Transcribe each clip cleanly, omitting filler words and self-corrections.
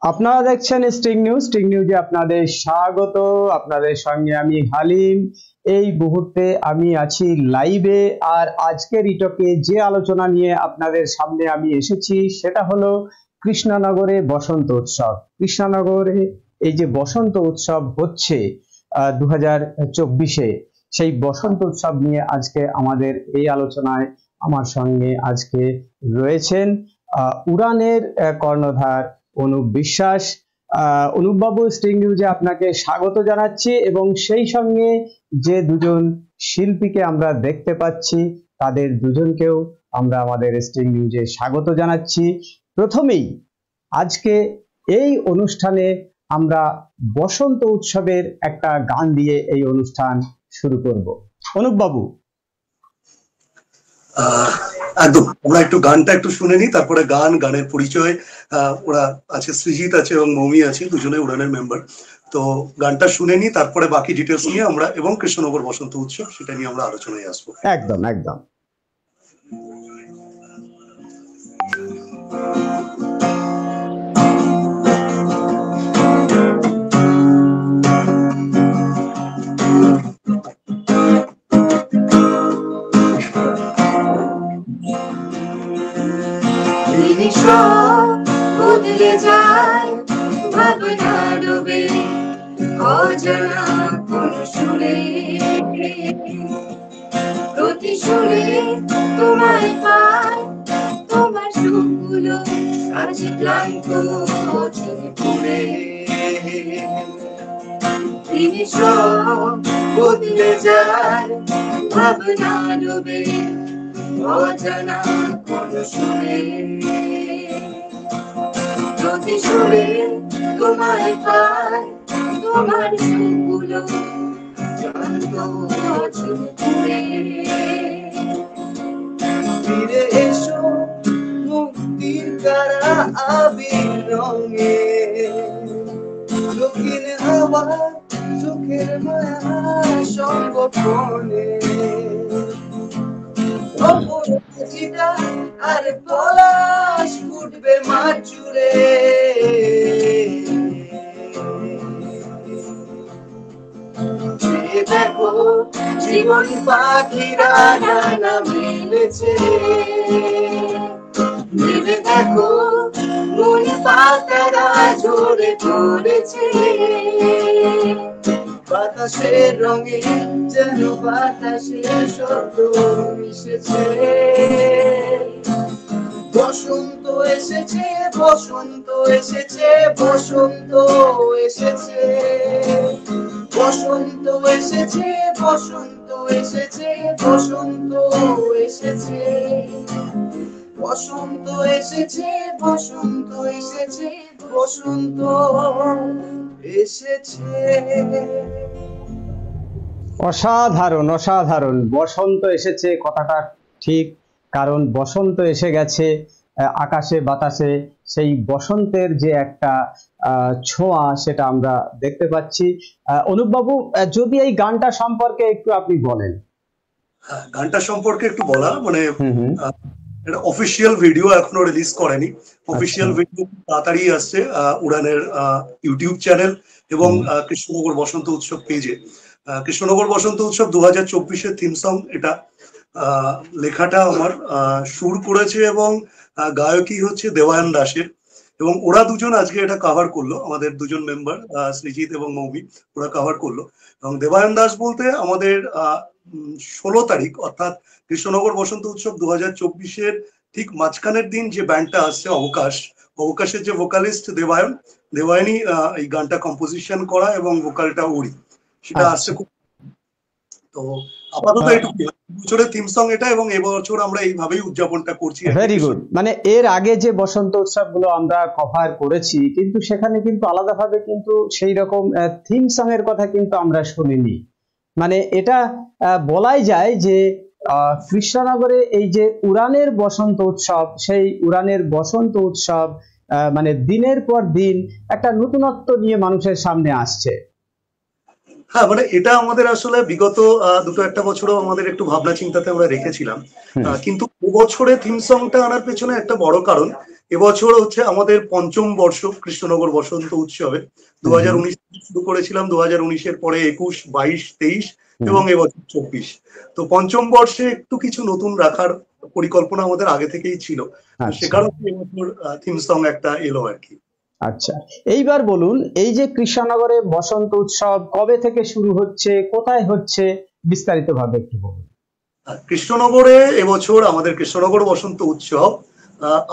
আপনারা দেখছেন স্টিং নিউজে আপনাদের স্বাগত। আপনাদের সঙ্গে আমি হালিম। এই মুহূর্তে আমি আছি লাইভে, আর আজকের ইটকে যে আলোচনা নিয়ে আপনাদের সামনে আমি এসেছি সেটা হলো কৃষ্ণনগরে বসন্ত উৎসব। কৃষ্ণনগরে এই যে বসন্ত উৎসব হচ্ছে 2024-এ, সেই বসন্ত উৎসব নিয়ে আজকে আমাদের এই আলোচনায় আমার সঙ্গে আজকে রয়েছেন উড়ানের কর্ণধার অনুপ বিশ্বাস। অনুপবাবু, স্টিং নিউজে আপনাকে স্বাগত জানাচ্ছি, এবং সেই সঙ্গে যে দুজন শিল্পীকে আমরা দেখতে পাচ্ছি তাদের দুজনকেও আমরা আমাদের স্টিং নিউজে স্বাগত জানাচ্ছি। প্রথমেই আজকে এই অনুষ্ঠানে আমরা বসন্ত উৎসবের একটা গান দিয়ে এই অনুষ্ঠান শুরু করব। অনুপবাবু, একদম আমরা একটু গানটা একটু শুনে নিই, তারপরে গানের পরিচয়। ওরা আছে, সৃজিত আছে এবং মৌমি আছে, দুজনে উড়ানের মেম্বার। তো গানটা শুনে নিই, তারপরে বাকি ডিটেলস নিয়ে আমরা এবং কৃষ্ণনগর বসন্ত উৎসব সেটা নিয়ে আমরা আলোচনায় আসবো। একদম একদম। বদলে যায় ভাবনা ডুবে অজানা কোন সুরে, প্রতি সুরে তোমায় পাই, তোমার সুখগুলো আজ ক্লান্ত পুরে। তিনি সব বদলে যায় ভাবনা ডুবে অজানা কোন সুরে, প্রতি সুরে তোমায় পাই, তোমার সুখগুলো জানত পুরে। ফিরে এসো মুক্তির কারা আবির রঙে, দক্ষিণ হাওয়া সুখের মায়া সংগঠনে, আর পলাশ ফুটবে মাঠ জুড়ে। দেখো জীবন পাখিরা নানা মিলেছে, ভেবে দেখো মন পাতারা ঝরে পড়েছে, বাতাসের রঙে যেন বাতাসের শব্দ মিশেছে। বসন্ত এসেছে, বসন্ত এসেছে, বসন্ত এসেছে, বসন্ত এসেছে, বসন্ত এসেছে, বসন্ত এসেছে, বসন্ত এসেছে, বসন্ত এসেছে, বসন্ত এসেছে। অসাধারণ অসাধারণ। বসন্ত এসেছে কথাটা ঠিক, কারণ বসন্ত এসে গেছে আকাশে বাতাসে। সেই বসন্তের যে একটা ছোঁয়া সেটা আমরা দেখতে পাচ্ছি। অনুপবাবু, যদি এই গানটা সম্পর্কে একটু আপনি বলেন। গানটা সম্পর্কে একটু বলা মানে এটা অফিসিয়াল ভিডিও এখনো রিলিজ করেনি। অফিসিয়াল ভিডিও তাড়াতাড়ি আসছে উড়ানের ইউটিউব চ্যানেল এবং কৃষ্ণনগর বসন্ত উৎসব পেজে। কৃষ্ণনগর বসন্ত উৎসব 2024-এর থিম সং এটা। লেখাটা আমার সুর করেছে এবং গায়কই হচ্ছে দেবায়ন দাসের, এবং ওরা দুজন আজকে এটা কভার করলো। আমাদের দুজন মেম্বার সৃজিত এবং মৌমি, ওরা কভার করলো। এবং দেবায়ন দাস বলতে আমাদের 16 তারিখ অর্থাৎ কৃষ্ণনগর বসন্ত উৎসব 2024-এর ঠিক মাঝখানের দিন যে ব্যান্ডটা আসছে অবকাশের যে ভোকালিস্ট দেবায়নই এই গানটা কম্পোজিশন করা এবং ভোকালটা ওরই, সেটা আসছে। তো আপাতত একটু বছরের থিম সং এটা, এবং এবছর আমরা এইভাবেই উদযাপনটা করছি। Very good. মানে এর আগে যে বসন্ত উৎসব গুলো আমরা কভার করেছি, কিন্তু সেখানে কিন্তু আলাদাভাবে কিন্তু সেই রকম থিম সং এর কথা কিন্তু আমরা শুনিনি। মানে এটা বলাই যায় যে কৃষ্ণনগরে এই যে উড়ানের বসন্ত উৎসব, সেই উড়ানের বসন্ত উৎসব মানে দিনের পর দিন একটা নতুনত্ব নিয়ে মানুষের সামনে আসছে। হ্যাঁ, মানে এটা আমাদের আসলে বিগত দুটো একটা বছরও আমাদের একটু ভাবনা চিন্তাতে আমরা রেখেছিলাম, কিন্তু এবছরে থিম সংটা আনার পেছনে একটা বড় কারণ এবছর হচ্ছে আমাদের ৫ম বর্ষ কৃষ্ণনগর বসন্ত উৎসবে। 2019 থেকে শুরু করেছিলাম, 2019-এর পরে 21, 22, 23 এবং এবছর 24। তো ৫ম বর্ষে একটু কিছু নতুন রাখার পরিকল্পনা আমাদের আগে থেকেই ছিল, সে কারণে এবছর থিম সং একটা এলো আর কি। আচ্ছা, এইবার বলুন, এই যে কৃষ্ণনগরে বসন্ত উৎসব কবে থেকে শুরু হচ্ছে, কোথায় হচ্ছে, বিস্তারিত ভাবে একটু বলুন। কৃষ্ণনগরে এবছর আমাদের কৃষ্ণনগর বসন্ত উৎসব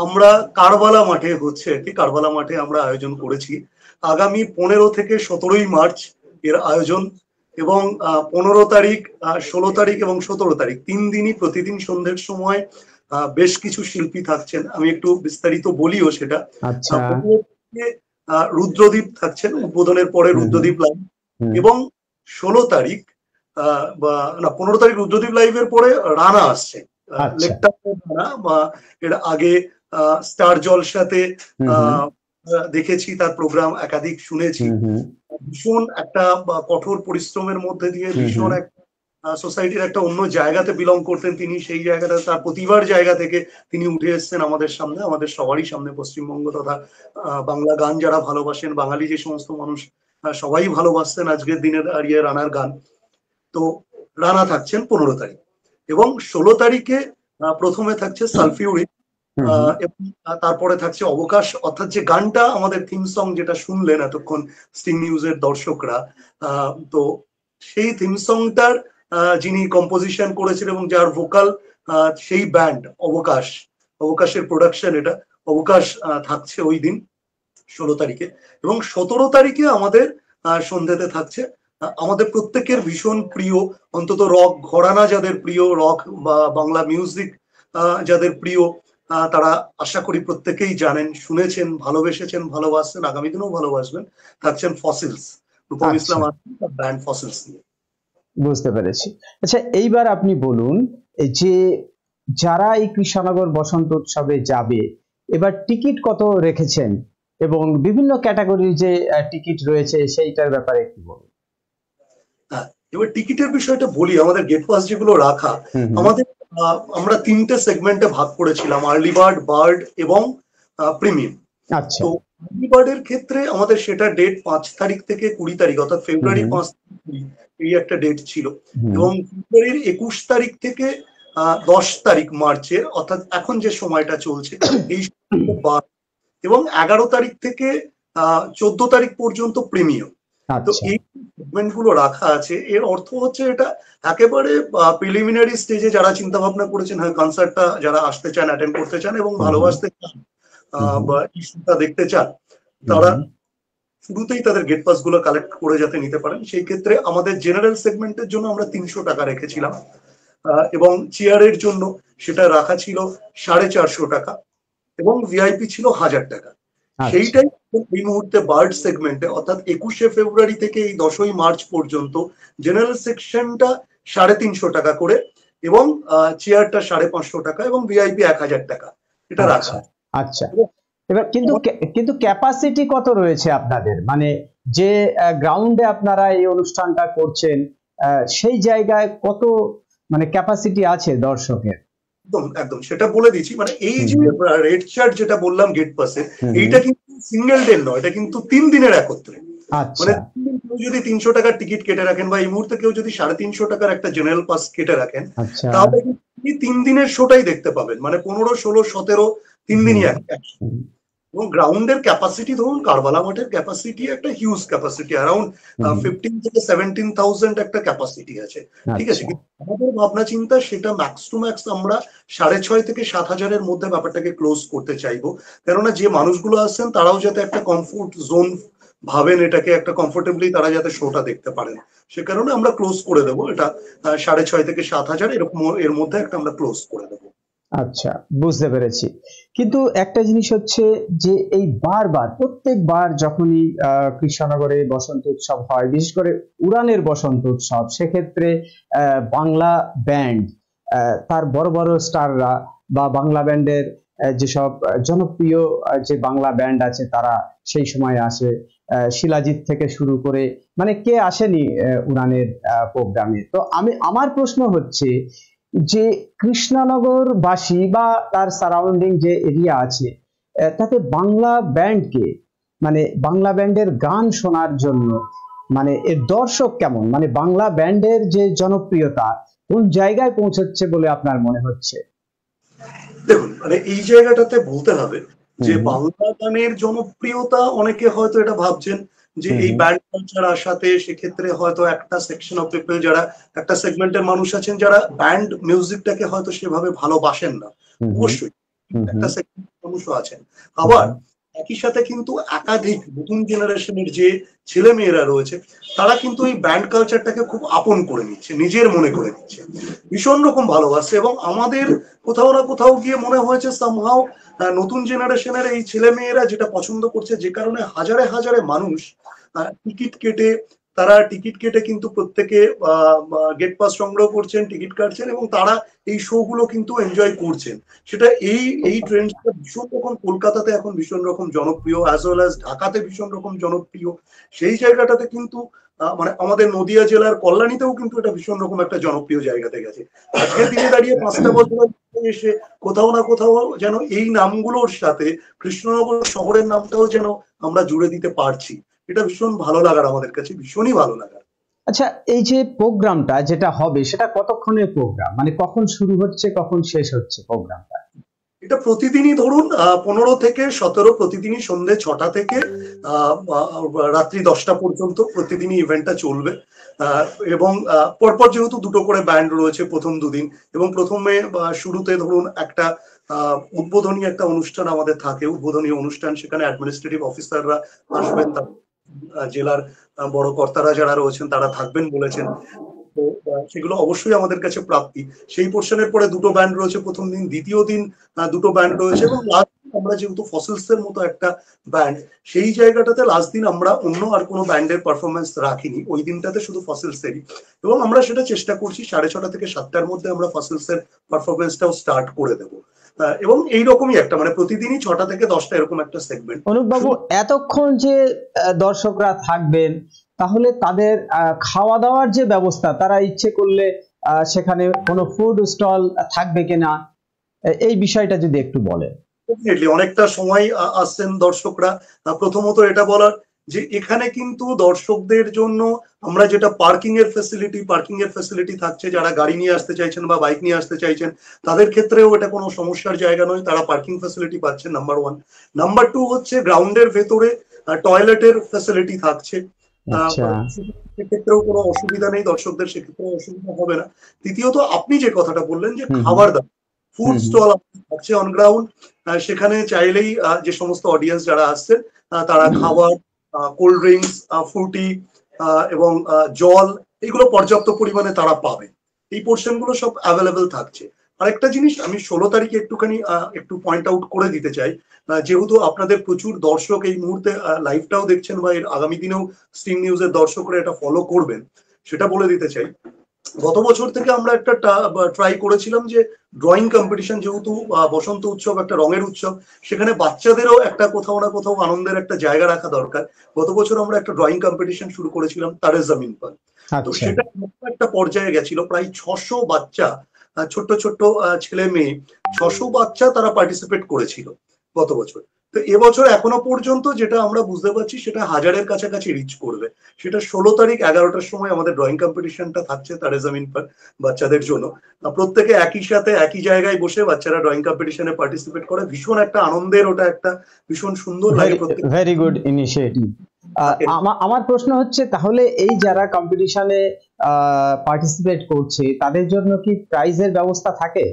আমরা কারবালা মাঠে হচ্ছে আর কি। কারবালা মাঠে আমরা আয়োজন করেছি। আগামী 15 থেকে 17ই মার্চ এর আয়োজন, এবং 15 তারিখ, 16 তারিখ এবং 17 তারিখ 3 দিনই প্রতিদিন সন্ধ্যের সময় বেশ কিছু শিল্পী থাকছেন। আমি একটু বিস্তারিত বলিও সেটা। রুদ্রদীপ থাকছেন, উদ্বোধনের পরে রুদ্রদীপ লাইভ, এবং 16 তারিখ বা না 15 তারিখ রুদ্রদীপ লাইভের পরে রানা আসছে। রানা বা এর আগে স্টার জলসাতে দেখেছি তার প্রোগ্রাম, একাধিক শুনেছি। ভীষণ একটা কঠোর পরিশ্রমের মধ্যে দিয়ে ভীষণ একটা সোসাইটির একটা অন্য জায়গাতে বিলং করতেন তিনি। সেই জায়গাটা, তার প্রতিভার জায়গা থেকে তিনি উঠে এসেছেন আমাদের সামনে, আমাদের সবারই সামনে, পশ্চিমবঙ্গ তথা বাংলা গান যারা ভালোবাসেন, বাঙালি যে সমস্ত মানুষ সবাই ভালোবাসতেন আজকের দিনে দাঁড়িয়ে রানার গান। তো রানা থাকছেন 15 তারিখ, এবং 16 তারিখে প্রথমে থাকছে সালফিউরিক, এবং তারপরে থাকছে অবকাশ, অর্থাৎ যে গানটা আমাদের থিম সং যেটা শুনলেন এতক্ষণ স্টিং নিউজের দর্শকরা, তো সেই থিম সংটার যিনি কম্পোজিশন করেছেন এবং যার ভোকাল, সেই ব্যান্ড অবকাশ, অবকাশের প্রোডাকশন এটা। অবকাশ থাকছে ওই দিন 16 তারিখে, এবং 17 তারিখে আমাদের সন্ধ্যেতে থাকছে আমাদের প্রত্যেকের ভীষণ প্রিয়, অন্তত রক ঘরানা যাদের প্রিয়, রক বা বাংলা মিউজিক যাদের প্রিয়, তারা আশা করি প্রত্যেকেই জানেন, শুনেছেন, ভালোবেসেছেন, ভালোবাসছেন, আগামী দিনেও ভালোবাসবেন। থাকছেন fossils, Rupam Islam band fossils নিয়ে। বুঝতে পেরেছি। আচ্ছা, এইবার আপনি বলুন যে যারা এই কৃষ্ণনগর বসন্ত উৎসবে যাবে, এবার টিকিট কত রেখেছেন এবং বিভিন্ন ক্যাটাগরির যে টিকিট রয়েছে সেইটার ব্যাপারে একটু বলুন। এবার টিকিটের বিষয়টা বলি। আমাদের গেট পাস যেগুলো রাখা, আমাদের আমরা 3টে সেগমেন্টে ভাগ করেছিলাম, আর্লি বার্ড, বার্ড এবং প্রিমিয়াম। আচ্ছা, তো আর্লি বার্ডের ক্ষেত্রে আমাদের সেটা ডেট 5 তারিখ থেকে 20 তারিখ, অর্থাৎ ফেব্রুয়ারি 5 এই একটা ডেট ছিল, এবং ফেব্রুয়ারির 21 তারিখ থেকে 10 তারিখ মার্চের, অর্থাৎ এখন যে সময়টা চলছে এই বার্ড, এবং 11 তারিখ থেকে 14 তারিখ পর্যন্ত প্রিমিয়াম। তো এই সেগমেন্ট গুলো রাখা আছে। এর অর্থ হচ্ছে এটা একেবারে প্রিলিমিনারি স্টেজে যারা চিন্তা ভাবনা করেছেন, হ্যাঁ কনসার্টটা যারা আসতে চান, অ্যাটেন্ড করতে চান এবং ভালোবাসতে চান বা ইস্যুটা দেখতে চান, তারা শুরুতেই তাদের গেট পাস গুলো কালেক্ট করে যাতে নিতে পারেন। সেই ক্ষেত্রে আমাদের জেনারেল সেগমেন্টের জন্য আমরা 300 টাকা রেখেছিলাম, এবং চেয়ারের জন্য সেটা রাখা ছিল 450 টাকা, এবং ভিআইপি ছিল 1000 টাকা। সেইটাই এই মুহূর্তে বার্ড সেগমেন্টে, অর্থাৎ 21শে ফেব্রুয়ারি থেকে এই 10ই মার্চ পর্যন্ত জেনারেল সেকশনটা 350 টাকা করে, এবং চেয়ারটা 550 টাকা, এবং ভিআইপি 1000 টাকা, এটা রাখা। আচ্ছা, এবার কিন্তু ক্যাপাসিটি কত রয়েছে আপনাদের, মানে যে গ্রাউন্ডে আপনারা এই অনুষ্ঠানটা করছেন সেই জায়গায় কত মানে ক্যাপাসিটি আছে দর্শকের? একদম সেটা বলে দিচ্ছি। মানে এই যে রেড চার্ট যেটা বললাম গেট পাসে, এইটা কিন্তু সিঙ্গেল ডে নয়, এটা কিন্তু 3 দিনের একত্রে। মানে কেউ যদি 300 টাকার টিকিট কেটে রাখেন, বা এই মুহূর্তে কেউ যদি 350 টাকার একটা জেনারেল পাস কেটে রাখেন, তাহলে 3 দিনের শোটাই দেখতে পাবেন। মানে 15, 16, 17 3 দিনই একসাথে। এবং গ্রাউন্ডের ক্যাপাসিটি ধরুন, কারবালা মাঠের ক্যাপাসিটি একটা হিউজ ক্যাপাসিটি, অ্যারাউন্ড 15 থেকে 17,000 একটা ক্যাপাসিটি আছে, ঠিক আছে। আমাদের ভাবনা চিন্তা সেটা ম্যাক্স টু ম্যাক্স আমরা 6,500 থেকে 7,000-এর মধ্যে ব্যাপারটাকে ক্লোজ করতে চাইবো। কেননা যে মানুষগুলো আসছেন তারাও যাতে একটা কমফোর্ট জোন ভাবেন, এটাকে একটা কমফোর্টেবলি তারা যাতে শোটা দেখতে পারেন, সে কারণে আমরা ক্লোজ করে দেবো এটা 6,500 থেকে 7,000 এরকম এর মধ্যে একটা আমরা ক্লোজ করে দেবো। আচ্ছা, বুঝতে পেরেছি। কিন্তু একটা জিনিস হচ্ছে যে এই বারবার প্রত্যেকবার যখনই কৃষ্ণনগরে বসন্ত উৎসব হয়, বিশেষ করে উড়ানের বসন্ত উৎসব, সেক্ষেত্রে বাংলা ব্যান্ড, তার বড় বড় স্টাররা বা বাংলা ব্যান্ডের যেসব জনপ্রিয় যে বাংলা ব্যান্ড আছে তারা সেই সময় আসে। শিলাজিৎ থেকে শুরু করে মানে কে আসেনি উড়ানের প্রোগ্রামে। তো আমার প্রশ্ন হচ্ছে যে কৃষ্ণনগরবাসী বা তার সারাউন্ডিং যে এরিয়া আছে, তাতে বাংলা ব্যান্ডকে মানে বাংলা ব্যান্ডের গান শোনার জন্য মানে এর দর্শক কেমন, মানে বাংলা ব্যান্ডের যে জনপ্রিয়তা কোন জায়গায় পৌঁছচ্ছে বলে আপনার মনে হচ্ছে? দেখুন, মানে এই জায়গাটাতে বলতে হবে যে বাংলা গানের জনপ্রিয়তা, অনেকে হয়তো এটা ভাবছেন যে এই ব্যান্ড কালচার আসাতে সেক্ষেত্রে হয়তো একটা সেকশন অফ পিপল, যারা একটা সেগমেন্টের মানুষ আছেন যারা ব্যান্ড মিউজিকটাকে হয়তো সেভাবে ভালোবাসেন না, অবশ্যই একটা সেগমেন্ট মানুষও আছেন। আবার একই সাথে কিন্তু একাধিক নতুন জেনারেশনের যে ছেলে মেয়েরা রয়েছে তারা কিন্তু এই ব্যান্ড কালচারটাকে খুব আপন করে নিচ্ছে, নিজের মনে করে নিচ্ছে, ভীষণ রকম ভালোবাসছে। এবং আমাদের কোথাও না কোথাও গিয়ে মনে হয়েছে সামহাও নতুন জেনারেশনের এই ছেলে মেয়েরা যেটা পছন্দ করছে, যে কারণে হাজারে হাজারে মানুষ টিকিট কেটে কিন্তু প্রত্যেকে গেট পাস সংগ্রহ করছেন, টিকিট কাটছেন এবং তারা এই শো গুলো কিন্তু এনজয় করছেন। সেটা এই ট্রেন্ডটা ভীষণ রকম কলকাতাতে এখন ভীষণ রকম জনপ্রিয়, অ্যাজ ওয়েল অ্যাজ ঢাকাতে ভীষণ রকম জনপ্রিয়। সেই জায়গাটাতে কিন্তু মানে আমাদের নদিয়া জেলার কল্যাণীতেও কিন্তু এটা ভীষণ রকম একটা জনপ্রিয় জায়গাতে গেছে। আজকের দিনে দাঁড়িয়ে 5টা বছর এসে কোথাও না কোথাও যেন এই নামগুলোর সাথে কৃষ্ণনগর শহরের নামটাও যেন আমরা জুড়ে দিতে পারছি। এটা ভীষণ ভালো লাগার, আমাদের কাছে ভীষণই ভালো লাগার। আচ্ছা, এই যে প্রোগ্রামটা যেটা হবে সেটা কতক্ষণের প্রোগ্রাম, মানে কখন শুরু হচ্ছে কখন শেষ হচ্ছে প্রোগ্রামটা? এটা প্রতিদিনই ধরুন 15 থেকে 17, প্রতিদিনই সন্ধ্যে 6টা থেকে রাত্রি 10টা পর্যন্ত প্রতিদিনই ইভেন্টটা চলবে। এবং পরপর যেহেতু দুটো করে ব্যান্ড রয়েছে প্রথম দুদিন, এবং প্রথমে শুরুতে ধরুন একটা উদ্বোধনী একটা অনুষ্ঠান আমাদের থাকে, উদ্বোধনী অনুষ্ঠান, সেখানে অ্যাডমিনিস্ট্রেটিভ অফিসাররা আসবেন, জেলার বড় কর্তারা যারা রয়েছেন তারা থাকবেন বলেছেন। তো সেগুলো অবশ্যই আমাদের কাছে প্রাপ্তি। সেই পোর্শনের পরে দুটো ব্যান্ড রয়েছে প্রথম দিন, দ্বিতীয় দিন দুটো ব্যান্ড রয়েছে, এবং লাস্ট আমরা যেহেতু ফসিলস এর মতো একটা ব্যান্ড, সেই জায়গাটাতে লাস্ট দিন আমরা অন্য আর কোনো ব্যান্ডের পারফরমেন্স রাখিনি, ওই দিনটাতে শুধু ফসিলস এরই। এবং আমরা সেটা চেষ্টা করছি 6:30 থেকে 7টার মধ্যে আমরা ফসিলস এর পারফরমেন্সটাও স্টার্ট করে দেবো। এবং এইরকমই একটা মানে প্রতিদিনই 6টা থেকে 10টা এরকম একটা সেগমেন্ট। অনুপ বাবু, এতক্ষণ যে দর্শকরা থাকবেন তাহলে তাদের খাওয়া দাওয়ার যে ব্যবস্থা, তারা ইচ্ছে করলে সেখানে কোনো ফুড স্টল থাকবে কিনা, এই বিষয়টা যদি একটু বলেন। ডেফিনেটলি অনেকটা সময় আসছেন দর্শকরা, প্রথমত এটা বলার যে এখানে কিন্তু দর্শকদের জন্য আমরা যেটা পার্কিং এর ফ্যাসিলিটি থাকছে, যারা গাড়ি নিয়ে আসতে চাইছেন বা বাইক নিয়ে আসতে চাইছেন তাদের ক্ষেত্রেও এটা কোনো সমস্যার জায়গা নয়, তারা পার্কিং ফ্যাসিলিটি পাচ্ছেন, নাম্বার 1। নাম্বার 2 হচ্ছে গ্রাউন্ডের ভেতরে টয়লেটের ফ্যাসিলিটি থাকছে, সেক্ষেত্রেও কোনো অসুবিধা নেই, দর্শকদের সেক্ষেত্রেও অসুবিধা হবে না। তৃতীয়ত আপনি যে কথাটা বললেন যে খাবার দাবার, ফুড স্টল থাকছে অন গ্রাউন্ড, সেখানে চাইলেই যে সমস্ত অডিয়েন্স যারা আসছেন তারা খাবার, কোল্ড ড্রিঙ্কস, ফ্রুটি এবং জল, এগুলো পর্যাপ্ত পরিমাণে তারা পাবে। এই পোর্শন গুলো সব অ্যাভেলেবেল থাকছে। আরেকটা জিনিস আমি 16 তারিখে একটু পয়েন্ট আউট করে দিতে চাই, যেহেতু আপনাদের প্রচুর দর্শক এই মুহূর্তে লাইভটাও দেখছেন বা এর আগামী দিনেও স্ট্রিম নিউজের দর্শকরা এটা ফলো করবেন, সেটা বলে দিতে চাই। গত বছর থেকে আমরা একটা ট্রাই করেছিলাম যে ড্রয়িং কম্পিটিশন, যেহেতু বসন্ত উৎসব একটা রঙের উৎসব, সেখানে বাচ্চাদেরও একটা কোথাও না কোথাও আনন্দের একটা জায়গা রাখা দরকার। গত বছর আমরা একটা ড্রয়িং কম্পিটিশন শুরু করেছিলাম তারে জমিন পর। তো সেটা একটা পর্যায়ে গেছিল, প্রায় 600 বাচ্চা, ছোট্ট ছোট্ট ছেলে মেয়ে 600 বাচ্চা তারা পার্টিসিপেট করেছিল গত বছর। তো এবছর এখনো পর্যন্ত যেটা আমরা বুঝতে পারছি সেটা 1000-এর কাছাকাছি রিচ করবে। সেটা 16 তারিখ 11টার সময় আমাদের ড্রয়িং কম্পিটিশনটা থাকছে তারে জমিন পর বাচ্চাদের জন্য। প্রত্যেকে একই সাথে একই জায়গায় বসে বাচ্চারা ড্রয়িং কম্পিটিশনে পার্টিসিপেট করে, ভীষণ একটা আনন্দের, ওটা একটা ভীষণ সুন্দর লাগে। Very good initiative. আমার প্রশ্ন হচ্ছে, তাহলে এই যারা কম্পিটিশনে পার্টিসিপেট করছে তাদের জন্য কি প্রাইজের ব্যবস্থা থাকে?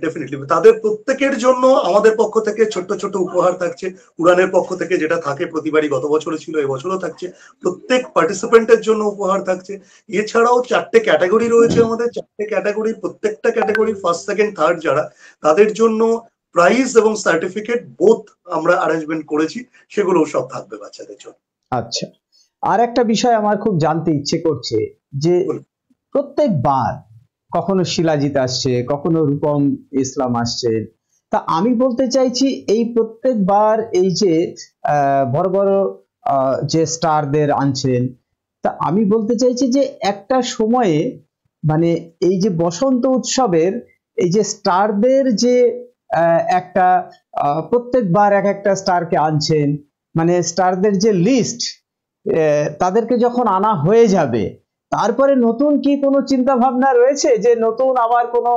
ডেফিনেটলি তাদের প্রত্যেকের জন্য আমাদের পক্ষ থেকে ছোট্ট ছোট্ট উপহার থাকছে, উড়ানের পক্ষ থেকে যেটা থাকে প্রতিবারই, গত বছরও ছিল, এবছরও থাকছে, প্রত্যেক পার্টিসিপেন্টের জন্য উপহার থাকছে। এছাড়াও 4টে ক্যাটাগরি রয়েছে আমাদের, 4টে ক্যাটাগরি, প্রত্যেকটা ক্যাটাগরি ফার্স্ট সেকেন্ড থার্ড যারা, তাদের জন্য প্রাইজ এবং সার্টিফিকেট বোথ আমরা অ্যারেঞ্জমেন্ট করেছি, সেগুলো সব থাকবে বাচ্চাদের জন্য। আচ্ছা, আর একটা বিষয় আমার খুব জানতে ইচ্ছে করছে যে প্রত্যেকবার কখনো শিলাজিৎ আসছে, কখনো রূপম ইসলাম আসছে, তা আমি বলতে চাইছি এই প্রত্যেকবার এই যে বড় বড় যে স্টারদের আনছেন, তা আমি বলতে চাইছি যে একটা সময়ে মানে এই যে বসন্ত উৎসবের এই যে স্টারদের যে একটা প্রত্যেকবার এক একটা স্টারকে আনছেন, মানে স্টারদের যে লিস্ট, তাদেরকে যখন আনা হয়ে যাবে, তারপরে নতুন কি কোনো চিন্তা ভাবনা রয়েছে যে নতুন আবার কোনো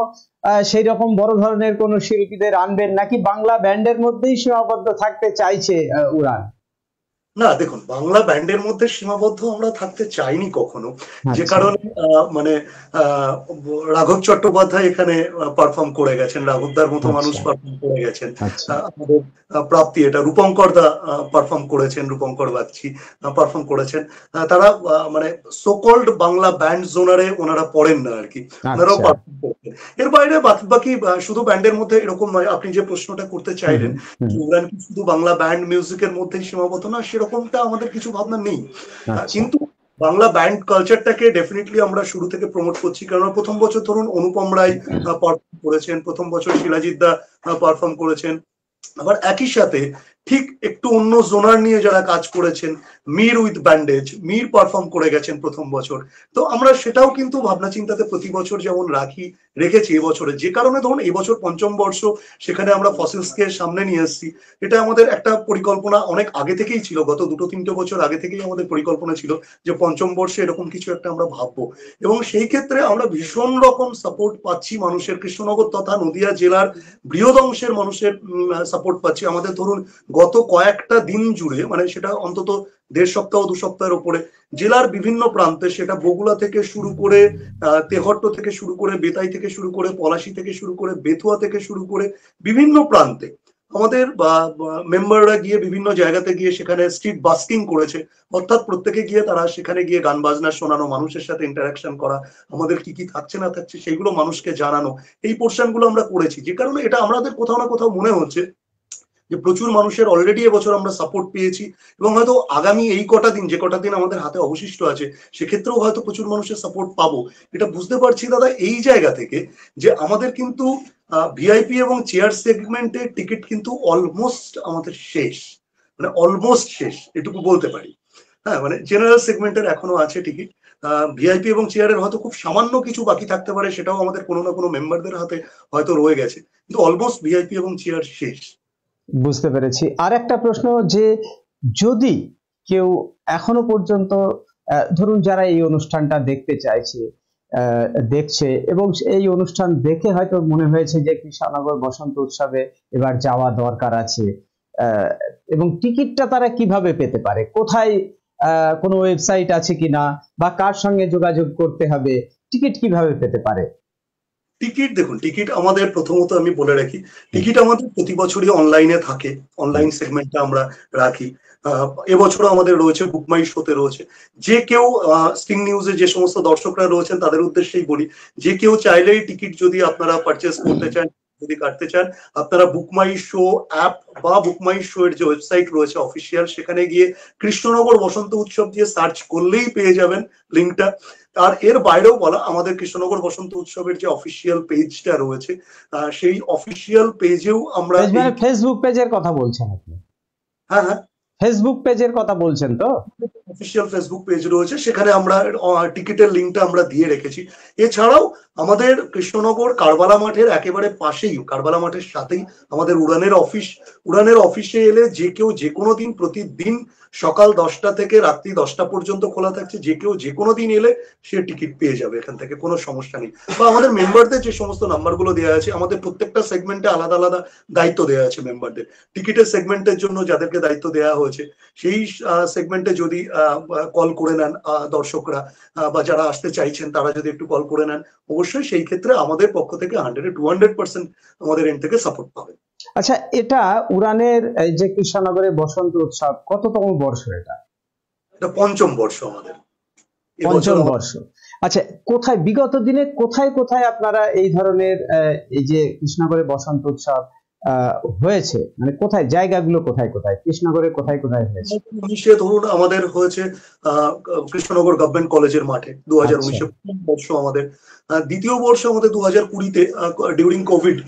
সেই রকম বড় ধরনের কোনো শিল্পীদের আনবেন, নাকি বাংলা ব্যান্ডের মধ্যেই সীমাবদ্ধ থাকতে চাইছে উড়ান? না দেখুন, বাংলা ব্যান্ডের মধ্যে সীমাবদ্ধ আমরা থাকতে চাইনি কখনো, যে আচ্ছা কারণে মানে রাঘব চট্টোপাধ্যায় এখানে পারফর্ম করে গেছেন, রাঘবদার মতো মানুষ আচ্ছা পারফর্ম করে গেছেন, আচ্ছা আমাদের প্রাপ্তি, এটা রূপঙ্কর দা পারফর্ম করেছেন, রূপঙ্কর বাগচি পারফর্ম করেছেন। তারা মানে সোকল্ড বাংলা ব্যান্ড জোনারে ওনারা পড়েন না আর কি, ওনারাও আচ্ছা পারফর্ম করেছেন। এর বাইরে বাকি বাকি শুধু ব্যান্ডের মধ্যে এরকম নয়, আপনি যে প্রশ্নটা করতে হুম চাইলেন হুম যে উড়ান কি শুধু বাংলা ব্যান্ড মিউজিকের মধ্যেই সীমাবদ্ধ, না সেরকমটা আমাদের কিছু ভাবনা নেই। আচ্ছা কিন্তু বাংলা ব্যান্ড কালচারটাকে ডেফিনেটলি আমরা শুরু থেকে প্রমোট করছি, কারণ প্রথম বছর ধরুন অনুপম রায় পারফর্ম করেছেন, প্রথম বছর শিলাজিৎ দা পারফর্ম করেছেন। আবার একই সাথে ঠিক একটু অন্য জোনার নিয়ে যারা কাজ করেছেন, Mir with bandage, Mir perform করে গেছেন প্রথম বছর। তো আমরা সেটাও কিন্তু ভাবনা চিন্তাতে প্রতি বছর যেমন রেখেছি এবছরে, যে কারণে ধরুন এবছর পঞ্চম বর্ষ, সেখানে আমরা ফসিলসকে সামনে নিয়ে এসেছি। এটা আমাদের একটা পরিকল্পনা অনেক আগে থেকেই ছিল, গত 2-3 বছর আগে থেকেই আমাদের পরিকল্পনা ছিল যে পঞ্চম বর্ষে এরকম কিছু একটা আমরা ভাববো, এবং সেই ক্ষেত্রে আমরা ভীষণ রকম সাপোর্ট পাচ্ছি মানুষের। কৃষ্ণনগর তথা নদিয়া জেলার বৃহৎ অংশের মানুষের সাপোর্ট পাচ্ছি। আমাদের ধরুন গত কয়েকটা দিন জুড়ে, মানে সেটা অন্তত 1.5 সপ্তাহ 2 সপ্তাহের উপরে, জেলার বিভিন্ন প্রান্তে, সেটা বগুড়া থেকে শুরু করে তেহট্ট থেকে শুরু করে, বেতাই থেকে শুরু করে, পলাশী থেকে শুরু করে, বেথুয়া থেকে শুরু করে, বিভিন্ন প্রান্তে আমাদের মেম্বাররা গিয়ে বিভিন্ন জায়গাতে গিয়ে সেখানে স্ট্রিট বাস্কিং করেছে। অর্থাৎ প্রত্যেকে গিয়ে তারা সেখানে গিয়ে গান বাজনা শোনানো, মানুষের সাথে ইন্টারাকশন করা, আমাদের কি কি থাকছে না থাকছে সেইগুলো মানুষকে জানানো, এই পোর্শন গুলো আমরা করেছি। যে কারণে এটা আমাদের কোথাও না কোথাও মনে হচ্ছে যে প্রচুর মানুষের অলরেডি এবছর আমরা সাপোর্ট পেয়েছি, এবং হয়তো আগামী এই কটা দিন, যে কটা দিন আমাদের হাতে অবশিষ্ট আছে, সেক্ষেত্রেও হয়তো প্রচুর মানুষের সাপোর্ট পাবো। এটা বুঝতে পারছি দাদা এই জায়গা থেকে যে আমাদের কিন্তু ভিআইপি এবং চেয়ার সেগমেন্টের টিকিট কিন্তু অলমোস্ট আমাদের শেষ, মানে অলমোস্ট শেষ এটুকু বলতে পারি। হ্যাঁ, মানে জেনারেল সেগমেন্টের এখনো আছে টিকিট, ভিআইপি এবং চেয়ারের হয়তো খুব সামান্য কিছু বাকি থাকতে পারে, সেটাও আমাদের কোনো না কোনো মেম্বারদের হাতে হয়তো রয়ে গেছে, কিন্তু অলমোস্ট ভিআইপি এবং চেয়ার শেষ। বুঝতে পেরেছি। আর একটা প্রশ্ন, যে যদি কেউ এখনো পর্যন্ত ধরুন যারা এই অনুষ্ঠানটা দেখতে চাইছে, দেখছে, এবং এই অনুষ্ঠান দেখে হয়তো মনে হয়েছে যে কৃষ্ণনগর বসন্ত উৎসবে এবার যাওয়া দরকার আছে, এবং টিকিটটা তারা কিভাবে পেতে পারে? কোথায়, কোনো ওয়েবসাইট আছে কিনা, বা কার সঙ্গে যোগাযোগ করতে হবে, টিকিট কিভাবে পেতে পারে? টিকিট দেখুন, টিকিট আমাদের প্রথমত আমি বলে রাখি, টিকিট আমাদের প্রতি বছরই অনলাইনে থাকে, অনলাইন সেগমেন্টটা আমরা রাখি। এবছরও আমাদের রয়েছে, বুকমাই শোতে রয়েছে। যে কেউ স্টিং নিউজে যে সমস্ত দর্শকরা রয়েছেন তাদের উদ্দেশ্যেই বলি, যে কেউ চাইলেই টিকিট যদি আপনারা পারচেস করতে চান, যদি কাটতে চান, আপনারা বুকমাই শো অ্যাপ বা বুকমাই শো এর যে ওয়েবসাইট রয়েছে অফিসিয়াল, সেখানে গিয়ে কৃষ্ণনগর বসন্ত উৎসব দিয়ে সার্চ করলেই পেয়ে যাবেন লিঙ্কটা। আর এর বাইরেও বলা, আমাদের কৃষ্ণনগর বসন্ত উৎসবের যে অফিসিয়াল পেজটা রয়েছে, সেই অফিসিয়াল পেজেও আমরা, মানে ফেসবুক পেজের কথা বলছেন আপনি? হ্যাঁ হ্যাঁ, ফেসবুক পেজের কথা বলছেন তো? অফিসিয়াল ফেসবুক পেজ রয়েছে, সেখানে আমরা টিকিটের লিঙ্কটা আমরা দিয়ে রেখেছি। এছাড়াও আমাদের কৃষ্ণনগর কারবালা মাঠের একেবারে পাশেই, কারবালা মাঠের সাথেই আমাদের উড়ানের অফিস। উড়ানের অফিসে এলে যে কেউ যে কোনো দিন, প্রতিদিন সকাল 10টা থেকে রাত্রি 10টা পর্যন্ত খোলা থাকছে, যে কেউ যে কোনো দিন এলে সে টিকিট পেয়ে যাবে, এখান থেকে কোনো সমস্যা নেই। বা আমাদের মেম্বারদের যে সমস্ত নাম্বারগুলো দেওয়া আছে, আমাদের প্রত্যেকটা সেগমেন্টে আলাদা আলাদা দায়িত্ব দেওয়া আছে মেম্বারদের। টিকিটের সেগমেন্টের জন্য যাদেরকে দায়িত্ব দেওয়া হয়েছে, সেই সেগমেন্টে যদি কল করে নেন দর্শকরা, বা যারা আসতে চাইছেন তারা যদি একটু কল করে নেন, অবশ্যই সেই ক্ষেত্রে আমাদের পক্ষ থেকে 100-200% আমাদের এন্ড থেকে সাপোর্ট পাবে। আচ্ছা, এটা উড়ানের যে কৃষ্ণনগরের বসন্ত উৎসব কততম বর্ষ? এটা পঞ্চম বর্ষ আমাদের, পঞ্চম বর্ষ। আচ্ছা, কোথায় বিগত দিনে কোথায় কোথায় আপনারা এই ধরনের এই যে কৃষ্ণনগরের বসন্ত উৎসব হয়েছে, মানে কোথায়, জায়গাগুলো কোথায় কোথায়, কৃষ্ণনগরে কোথায় কোথায় হয়েছে? ধরুন আমাদের হয়েছে কৃষ্ণনগর গভর্নমেন্ট কলেজের মাঠে 2019-এ বর্ষ আমাদের। দ্বিতীয় বর্ষ আমাদের 2020-তে ডিউরিং কোভিড,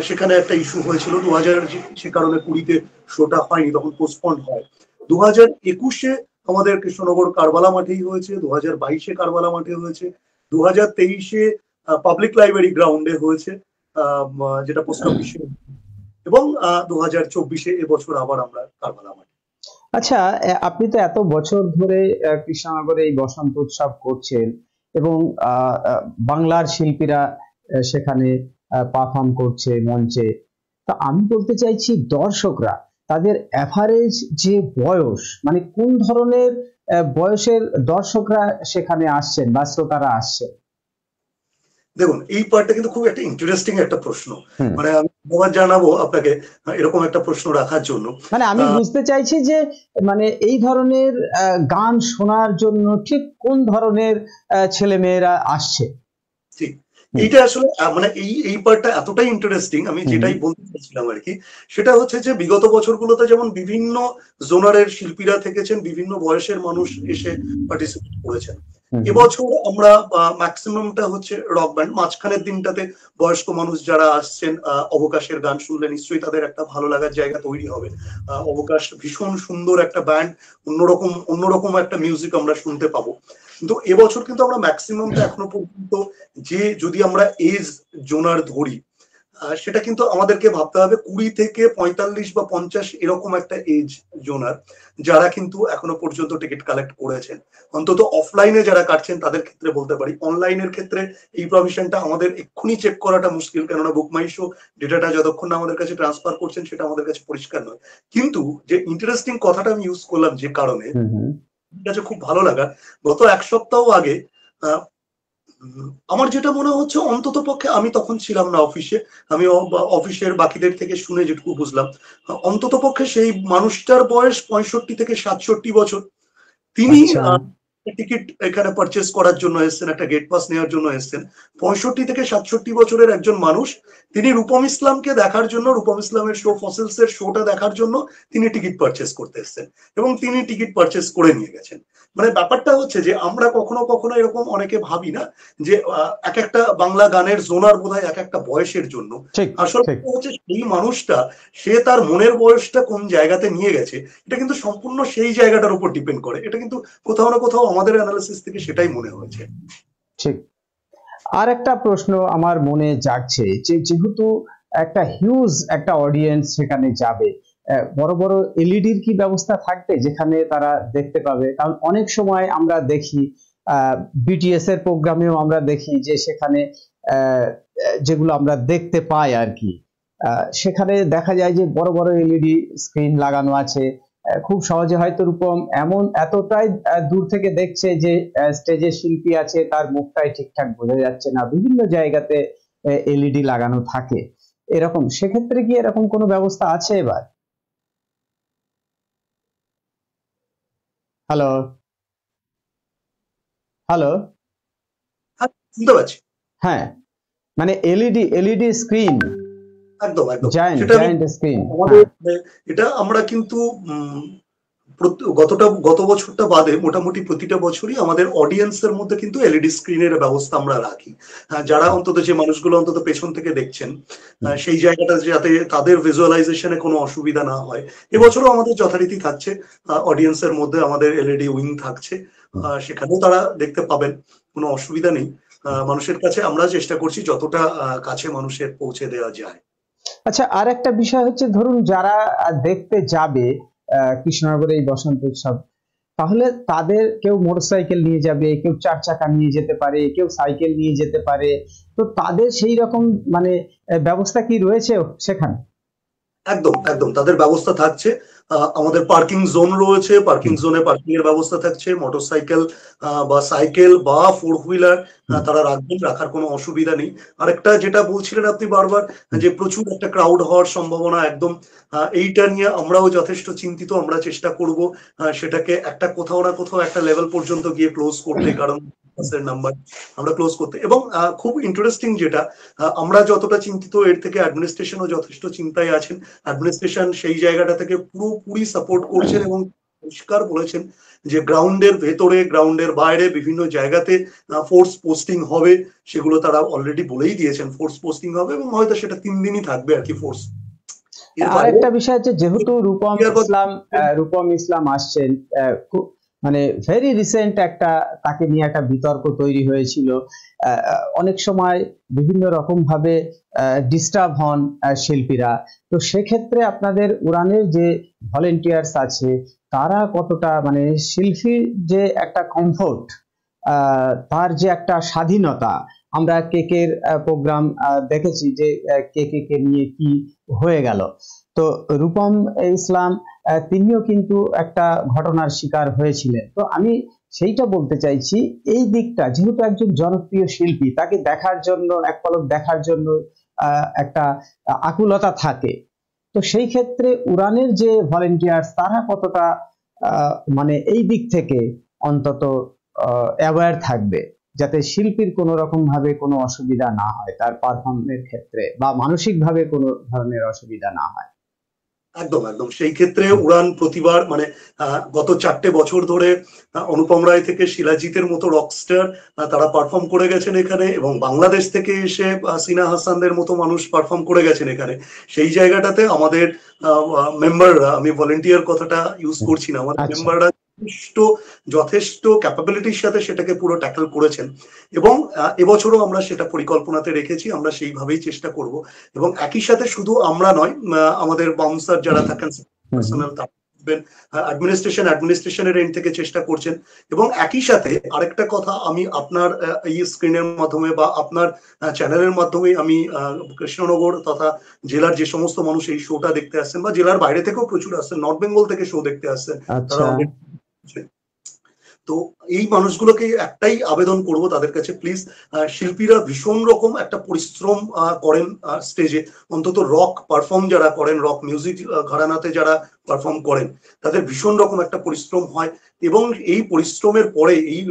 সেখানে একটা ইস্যু হয়েছিল 2000, সে কারণে 20-তে শোটা হয়নি, তখন পোস্টপন্ড হয়। 2021-এ আমাদের কৃষ্ণনগর কারবালা মাঠেই হয়েছে, 2022-এ কারবালা মাঠে হয়েছে, 2023-এ পাবলিক লাইব্রেরি গ্রাউন্ডে হয়েছে, যেটা পোস্ট অফিসে। এবং 2024-এ এবছর আবার আমরা কারবালা মাটি। আচ্ছা, আপনি তো এত বছর ধরে কৃষ্ণনগরে এই বসন্ত উৎসব করছেন এবং বাংলার শিল্পীরা সেখানে পারফর্ম করছে মঞ্চে। তা আমি বলতে চাইছি দর্শকরা তাদের এভারেজ যে বয়স, মানে কোন ধরনের বয়সের দর্শকরা সেখানে আসছেন বা শ্রোতারা আসছেন? দেখুন, এই পার্টটা কিন্তু খুব একটা ইন্টারেস্টিং একটা প্রশ্ন। মানে আমি ধন্যবাদ জানাবো আপনাকে এরকম একটা প্রশ্ন রাখার জন্য। মানে আমি বুঝতে চাইছি যে মানে এই ধরনের গান শোনার জন্য ঠিক কোন ধরনের ছেলে মেয়েরা আসছে। ঠিক, এইটা আসলে মানে এই পার্টটা এতটাই ইন্টারেস্টিং, আমি যেটাই বলতে চাইছিলাম আর কি, সেটা হচ্ছে যে বিগত বছরগুলোতে যেমন বিভিন্ন জোনারের শিল্পীরা থেকেছেন, বিভিন্ন বয়সের মানুষ এসে পার্টিসিপেট করেছেন। এবছর আমরা ম্যাক্সিমামটা হচ্ছে রক ব্যান্ড। মাঝখানের দিনটাতে বয়স্ক মানুষ যারা আসছেন, অবকাশের গান শুনলে নিশ্চয়ই তাদের একটা ভালো লাগার জায়গা তৈরি হবে। অবকাশ ভীষণ সুন্দর একটা ব্যান্ড, অন্যরকম একটা মিউজিক আমরা শুনতে পাবো। কিন্তু এবছর কিন্তু আমরা ম্যাক্সিমামটা এখনো পর্যন্ত যে যদি আমরা এজ জোনার ধরি, সেটা কিন্তু আমাদেরকে ভাবতে হবে 20 থেকে 45 বা 50 এরকম একটা এজ জোনার, যারা কিন্তু এখনো পর্যন্ত টিকিট কালেক্ট করেছেন। অন্তত অফলাইনে যারা কাটছেন তাদের ক্ষেত্রে বলতে পারি। অনলাইনের ক্ষেত্রে এই প্রভিশনটা আমাদের এক্ষুনি চেক করাটা মুশকিল, কেননা বুক মাই শো ডেটাটা যতক্ষণ না আমাদের কাছে ট্রান্সফার করছেন সেটা আমাদের কাছে পরিষ্কার নয়। কিন্তু যে ইন্টারেস্টিং কথাটা আমি ইউজ করলাম যে কারণে কাছে খুব ভালো লাগা, গত এক সপ্তাহ আগে আমার যেটা মনে হচ্ছে, অন্তত পক্ষে আমি তখন ছিলাম না অফিসে, আমি অফিসের বাকিদের থেকে শুনে যেটুকু বুঝলাম, অন্তত পক্ষে সেই মানুষটার বয়স 65 থেকে 67 বছর। তিনি টিকিট এখানে পারচেস করার জন্য এসেছেন, একটা গেট পাস নেওয়ার জন্য এসেছেন। 65 থেকে 67 বছরের একজন মানুষ, তিনি রূপম ইসলামকে দেখার জন্য, রূপম ইসলামের শো ফসিলস এর শোটা দেখার জন্য তিনি টিকিট পারচেস করতে এসেছেন এবং তিনি টিকিট পারচেস করে নিয়ে গেছেন। মানে ব্যাপারটা হচ্ছে যে আমরা কখনো কখনো এরকম অনেকে ভাবি না যে এক একটা বাংলা গানের জোনার বোধহয় এক একটা বয়সের জন্য। আসলে হচ্ছে সেই মানুষটা সে তার মনের বয়সটা কোন জায়গাতে নিয়ে গেছে, এটা কিন্তু সম্পূর্ণ সেই জায়গাটার উপর ডিপেন্ড করে। এটা কিন্তু কোথাও না কোথাও আমাদের অ্যানালিসিস থেকে সেটাই মনে হয়েছে। ঠিক। আর একটা প্রশ্ন আমার মনে জাগছে যে যেহেতু একটা হিউজ একটা অডিয়েন্স সেখানে যাবে, বড় বড় এলইডির কি ব্যবস্থা থাকবে যেখানে তারা দেখতে পাবে? কারণ অনেক সময় আমরা দেখি বিটিএস এর প্রোগ্রামেও আমরা দেখি যে সেখানে যেগুলো আমরা দেখতে পাই আর কি, সেখানে দেখা যায় যে বড় বড় এলইডি স্ক্রিন লাগানো আছে। খুব সহজে হয়তো রূপম এতটাই দূর থেকে দেখছে যে স্টেজে শিল্পী আছে তার মুখটাই ঠিকঠাক বোঝা যাচ্ছে না, বিভিন্ন জায়গাতে এলইডি লাগানো থাকে এরকম। সেক্ষেত্রে কি এরকম কোনো ব্যবস্থা আছে এবার? হ্যালো হ্যালো, শুনতে পাচ্ছি। হ্যাঁ, মানে এলইডি স্ক্রিন, একদম একদম জায়ান্ট স্ক্রিন। এটা আমরা কিন্তু গত বছরটা বাদে মোটামুটি প্রতিটা বছরই আমাদের অডিয়েন্সের মধ্যে কিন্তু এলইডি স্ক্রিনের ব্যবস্থা আমরা রাখি। যারা অন্তত যে মানুষগুলো অন্তত পেছন থেকে দেখছেন, সেই জায়গাটা যাতে তাদের ভিজুয়ালাইজেশনে কোনো অসুবিধা না হয়। এবছরও আমাদের যথারীতি থাকছে, অডিয়েন্সের মধ্যে আমাদের এলইডি উইং থাকছে, সেখানেও তারা দেখতে পাবেন, কোনো অসুবিধা নেই। মানুষের কাছে আমরা চেষ্টা করছি যতটা কাছে মানুষের পৌঁছে দেওয়া যায়। আচ্ছা, আর একটা বিষয় হচ্ছে ধরুন যারা দেখতে যাবে কৃষ্ণনগরে এই বসন্ত উৎসব, তাহলে তাদের কেউ মোটরসাইকেল নিয়ে যাবে, কেউ 4 চাকা নিয়ে যেতে পারে, কেউ সাইকেল নিয়ে যেতে পারে, তো তাদের সেই রকম মানে ব্যবস্থা কি রয়েছে সেখানে? একদম একদম তাদের ব্যবস্থা থাকছে। আমাদের পার্কিং জোন রয়েছে, পার্কিং জোনে পার্কিং এর ব্যবস্থা থাকছে। মোটরসাইকেল বা সাইকেল বা 4 হুইলার তারা রাখবেন, রাখার কোনো অসুবিধা নেই। আরেকটা যেটা বলছিলেন আপনি বারবার যে প্রচুর একটা ক্রাউড হওয়ার সম্ভাবনা, একদম এইটা নিয়ে আমরাও যথেষ্ট চিন্তিত। আমরা চেষ্টা করব সেটাকে একটা কোথাও না কোথাও একটা লেভেল পর্যন্ত গিয়ে ক্লোজ করতে, কারণ নাম্বার আমরা ক্লোজ করতে। এবং খুব ইন্টারেস্টিং যেটা, আমরা যতটা চিন্তিত এর থেকে অ্যাডমিনিস্ট্রেশনও যথেষ্ট চিন্তায় আছেন। অ্যাডমিনিস্ট্রেশন সেই জায়গাটা থেকে পুরোপুরি সাপোর্ট করছেন এবং পরিষ্কার বলেছেন যে গ্রাউন্ডের ভেতরে, গ্রাউন্ডের বাইরে বিভিন্ন জায়গাতে ফোর্স পোস্টিং হবে। সেগুলো তারা অলরেডি বলেই দিয়েছেন, ফোর্স পোস্টিং হবে এবং হয়তো সেটা 3 দিনই থাকবে আর কি ফোর্স। আরেকটা বিষয় হচ্ছে যেহেতু রূপম ইসলাম আসছেন, মানে ভেরি রিসেন্ট একটা তাকে নিয়ে একটা বিতর্ক তৈরি হয়েছিল। অনেক সময় বিভিন্ন রকম ভাবে ডিস্টার্ব হন শিল্পীরা। তো সেক্ষেত্রে আপনাদের উড়ানের যে ভলেন্টিয়ার্স আছে তারা কতটা মানে শিল্পীর যে একটা কমফোর্ট, তার যে একটা স্বাধীনতা, আমরা কেকের প্রোগ্রাম দেখেছি যে কে নিয়ে কি হয়ে গেল। তো রূপম ইসলাম তিনিও কিন্তু একটা ঘটনার শিকার হয়েছিলেন। তো আমি সেইটা বলতে চাইছি, এই দিকটা যেহেতু একজন জনপ্রিয় শিল্পী, তাকে দেখার জন্য এক পলক দেখার জন্য একটা আকুলতা থাকে। তো সেই ক্ষেত্রে উড়ানের যে ভলেন্টিয়ার্স তারা কতটা মানে এই দিক থেকে অন্তত অ্যাওয়্যার থাকবে যাতে শিল্পীর কোনো রকম ভাবে কোনো অসুবিধা না হয়, তার পারফর্মের ক্ষেত্রে বা মানসিক ভাবে কোনো ধরনের অসুবিধা না হয়। একদম একদম সেই ক্ষেত্রে উড়ান প্রতিবার মানে গত 4টে বছর ধরে অনুপম রায় থেকে শিলাজিতের মতো রকস্টার তারা পারফর্ম করে গেছেন এখানে, এবং বাংলাদেশ থেকে এসে সিনা হাসানদের মতো মানুষ পারফর্ম করে গেছেন এখানে। সেই জায়গাটাতে আমাদের মেম্বাররা, আমি ভলেন্টিয়ার কথাটা ইউজ করছি না, আমাদের মেম্বাররা যথেষ্ট ক্যাপাবিলিটির সাথে সেটাকে পুরো ট্যাকল করেছেন, এবং এবছরও আমরা সেটা পরিকল্পনাতে রেখেছি, আমরা সেইভাবেই চেষ্টা করব। এবং একই সাথে শুধু আমরা নয়, আমাদের বাউন্সার যারা থাকেন পার্সোনাল অ্যাডমিনিস্ট্রেশনের এন্ড থেকে চেষ্টা করছেন। এবং একই সাথে আরেকটা কথা আমি আপনার এই স্ক্রিনের মাধ্যমে বা আপনার চ্যানেলের মাধ্যমে আমি কৃষ্ণনগর তথা জেলার যে সমস্ত মানুষ এই শোটা দেখতে আসছেন, বা জেলার বাইরে থেকেও প্রচুর আসছেন, নর্থ বেঙ্গল থেকে শো দেখতে আসছেন, তারা তো এই মানুষগুলোকে একটাই আবেদন করব তাদের কাছে, প্লিজ শিল্পীরা ভীষণ রকম একটা পরিশ্রম করেন স্টেজে, অন্তত রক পারফর্ম যারা করেন, রক মিউজিক ঘরানাতে যারা পারফর্ম করেন, তাদের ভীষণ রকম একটা পরিশ্রম হয়, এবং এই পরিশ্রমের পরে এই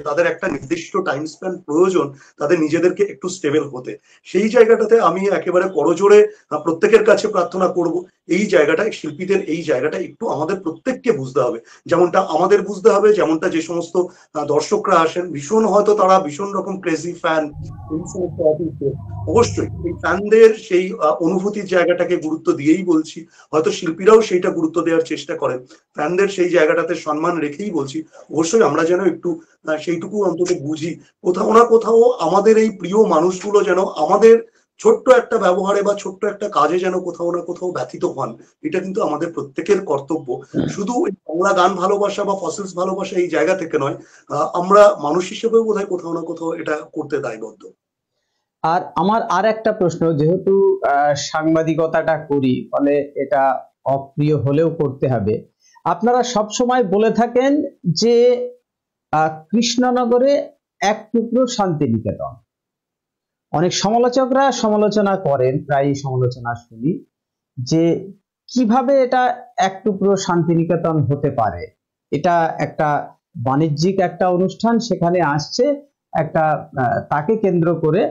তাদের একটা নির্দিষ্ট টাইম স্প্যান প্রয়োজন তাদের নিজেদেরকে একটু স্টেবল হতে। সেই জায়গাটাতে আমি একেবারে করজোড়ে প্রত্যেকের কাছে প্রার্থনা করব, এই জায়গাটা শিল্পীদের এই জায়গাটা একটু আমাদের প্রত্যেককে বুঝতে হবে, যেমনটা আমাদের বুঝতে হবে, যেমনটা যে সমস্ত দর্শকরা আসেন ভীষণ হয়তো তারা ভীষণ রকম ক্রেজি ফ্যান, অবশ্যই এই ফ্যানদের সেই অনুভূতির জায়গাটাকে গুরুত্ব দিয়েই বলছি, হয়তো শিল্পীরাও সেইটা গুরুত্ব দেওয়ার চেষ্টা করেন, ফ্যানদের সেই জায়গাটাতে সম্মান রেখেই বলছি, অবশ্যই আমরা যেন একটু সেইটুকু অন্তত বুঝি, কোথাও না কোথাও আমাদের এই প্রিয় মানুষগুলো যেন আমাদের ছোট্ট একটা ব্যবহারে বা ছোট্ট একটা কাজে যেন কোথাও না কোথাও ব্যথিত হন, এটা কিন্তু আমাদের প্রত্যেকের কর্তব্য। শুধু বাংলা গান ভালোবাসা বা ফসলস ভালোবাসা এই জায়গা থেকে নয়, আমরা মানুষ হিসেবেও বোধহয় কোথাও না কোথাও এটা করতে দায়বদ্ধ। আর আমার আর একটা প্রশ্ন, যেহেতু সাংবাদিকতাটা করি ফলে এটা অপ্রিয় হলেও করতে হবে, আপনারা সব সময় বলে থাকেন যে কৃষ্ণনগরে এক টুকরো শান্তিনিকেতন। অনেক সমালোচকরা সমালোচনা করেন, প্রায় সমালোচনা শুনি যে কিভাবে এটা এক টুকরো শান্তিনিকেতন হতে পারে। এটা একটা বাণিজ্যিক একটা অনুষ্ঠান, সেখানে আসছে একটা তাকে কেন্দ্র করে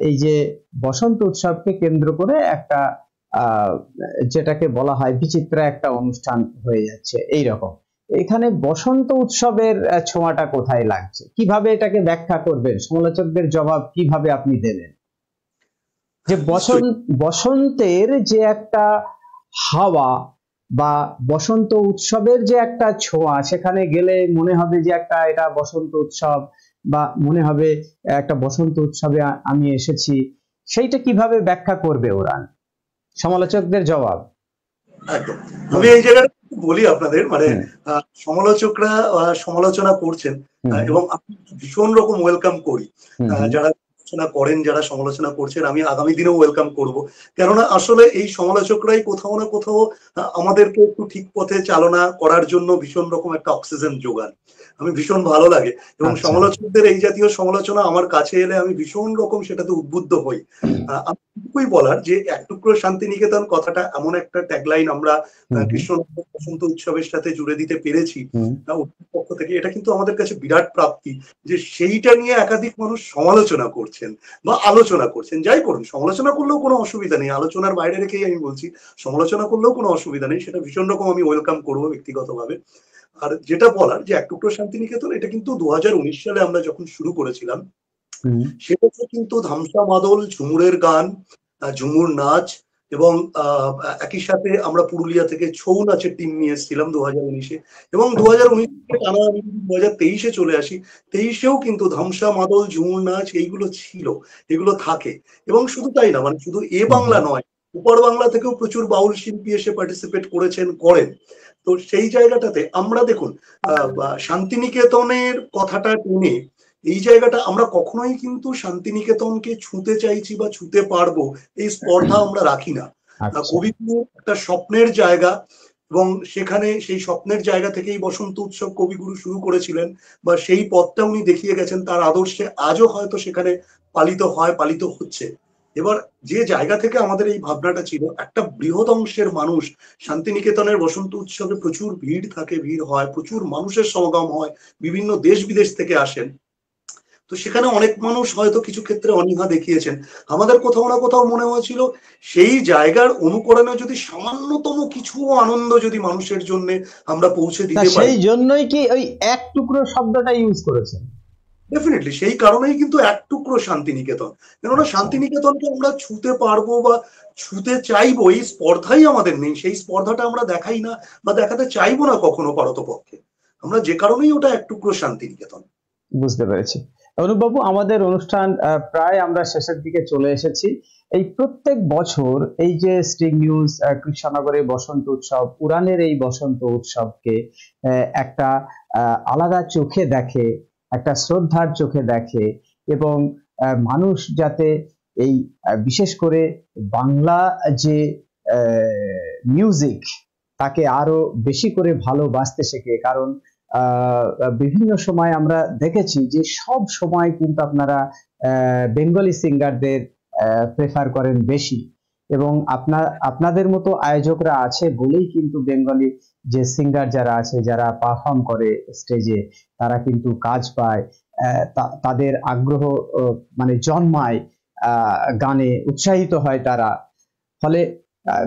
এই যে বসন্ত উৎসবকে কেন্দ্র করে একটা যেটাকে বলা হয় বিচিত্র একটা অনুষ্ঠান হয়ে যাচ্ছে এইরকম। এখানে বসন্ত উৎসবের ছোঁয়াটা কোথায় লাগছে, কিভাবে এটাকে ব্যাখ্যা করবেন, সমালোচকদের জবাব কিভাবে আপনি দেবেন? যে বসন্তের যে একটা হাওয়া বা বসন্ত উৎসবের যে একটা ছোঁয়া, সেখানে গেলে মনে হবে যে একটা এটা বসন্ত উৎসব, বা মনে হবে একটা বসন্ত উৎসবে আমি এসেছি, সেইটা কিভাবে ব্যাখ্যা করবে ওরা, সমালোচকদের জবাব? একদম, আমি এই জায়গাটা বলি আপনাদের, মানে সমালোচকরা সমালোচনা করছেন এবং আমি ভীষণ রকম ওয়েলকাম করি যারা সমালোচনা করেন, যারা সমালোচনা করছেন, আমি আগামী দিনেও ওয়েলকাম করব, কেননা আসলে এই সমালোচকরাই কোথাও না কোথাও আমাদেরকে একটু ঠিক পথে চালনা করার জন্য ভীষণ রকম একটা অক্সিজেন যোগান, আমি ভীষণ ভালো লাগে। এবং সমালোচকদের এই জাতীয় সমালোচনা আমার কাছে এলে আমি ভীষণ রকম সেটাতে উদ্বুদ্ধ হই। আমি বলার যে এক টুকরো শান্তিনিকেতন কথাটা এমন একটা ট্যাগলাইন আমরা কৃষ্ণনগর বসন্ত উৎসবের সাথে জুড়ে দিতে পেরেছি পক্ষ থেকে, এটা কিন্তু আমাদের কাছে বিরাট প্রাপ্তি যে সেইটা নিয়ে একাধিক মানুষ সমালোচনা করছেন বা আলোচনা করছেন। যাই করুন, সমালোচনা করলেও কোনো অসুবিধা নেই, আলোচনার বাইরে রেখেই আমি বলছি, সমালোচনা করলেও কোনো অসুবিধা নেই, সেটা ভীষণ রকম আমি ওয়েলকাম করবো ব্যক্তিগতভাবে। আর যেটা বলার যে এক টুকরো শান্তিনিকেতন, এটা কিন্তু 2019 সালে আমরা যখন শুরু করেছিলাম, সেটা কিন্তু ধামসা মাদল, ঝুমুরের গান, ঝুমুর নাচ, এবং একই সাথে আমরা পুরুলিয়া থেকে ছৌ নাচের টিম নিয়ে এসেছিলাম 2019-এ, এবং 2019 থেকে টানা আমি 2023-এ চলে আসি, 23-এও কিন্তু ধামসা, মাদল, ঝুমুর নাচ এইগুলো ছিল, এগুলো থাকে। এবং শুধু তাই না, মানে শুধু এ বাংলা নয়, উপর বাংলা থেকেও প্রচুর বাউল শিল্পী এসে পার্টিসিপেট করেছেন, করেন। তো সেই জায়গাটাতে আমরা দেখুন শান্তিনিকেতনের কথাটা টেনে এই জায়গাটা আমরা কখনোই কিন্তু শান্তিনিকেতনকে ছুঁতে চাইছি বা ছুঁতে পারবো এই স্পর্ধা আমরা রাখি না। কবিগুরু একটা স্বপ্নের জায়গা, এবং সেখানে সেই স্বপ্নের জায়গা থেকেই বসন্ত উৎসব কবিগুরু শুরু করেছিলেন, বা সেই পথটা উনি দেখিয়ে গেছেন, তার আদর্শে আজও হয়তো সেখানে পালিত হয়, পালিত হচ্ছে। এবার যে জায়গা থেকে আমাদের এই ভাবনাটা ছিল, একটা বৃহৎ অংশের মানুষ, শান্তিনিকেতনের বসন্ত উৎসবে প্রচুর ভিড় থাকে, ভিড় হয়, প্রচুর মানুষের সমাগম হয়, বিভিন্ন দেশ বিদেশ থেকে আসেন। তো সেখানে অনেক মানুষ হয়তো কিছু ক্ষেত্রে অনীহা দেখিয়েছেন। আমাদের কোথাও না কোথাও মনে হয়েছিল সেই জায়গার অনুকরণে যদি সামান্যতম কিছু আনন্দ যদি মানুষের জন্য আমরা পৌঁছে দিতে পারি। সেই জন্যই কি ওই এক টুকরো শব্দটা ইউজ করেছেন? ডেফিনেটলি সেই কারণেই কিন্তু এক টুকরো শান্তিনিকেতন, কেননা শান্তিনিকেতনকে আমরা ছুঁতে পারবো বা ছুঁতে চাইবো এই স্পর্ধাই আমাদের নেই, সেই স্পর্ধাটা আমরা দেখাই না বা দেখাতে চাইবো না কখনো পারতপক্ষে, আমরা যে কারণেই ওটা এক টুকরো শান্তিনিকেতন। বুঝতে পেরেছি। অনুপবাবু, আমাদের অনুষ্ঠান প্রায় আমরা শেষের দিকে চলে এসেছি। এই প্রত্যেক বছর এই যে স্টিং নিউজ কৃষ্ণনগরের বসন্ত উৎসব, উড়ানের এই বসন্ত উৎসবকে একটা আলাদা চোখে দেখে, একটা শ্রদ্ধার চোখে দেখে, এবং মানুষ যাতে এই বিশেষ করে বাংলা যে মিউজিক তাকে আরো বেশি করে ভালোবাসতে শেখে। কারণ বিভিন্ন সময় আমরা দেখেছি যে সব সময় কিন্তু আপনারা বেঙ্গলি সিঙ্গারদের প্রেফার করেন বেশি, এবং আপনাদের মতো আয়োজকরা আছে বলেই কিন্তু বেঙ্গলি যে সিঙ্গার যারা আছে, যারা পারফর্ম করে স্টেজে, তারা কিন্তু কাজ পায়, তাদের আগ্রহ মানে জন্মায়, গানে উৎসাহিত হয় তারা। ফলে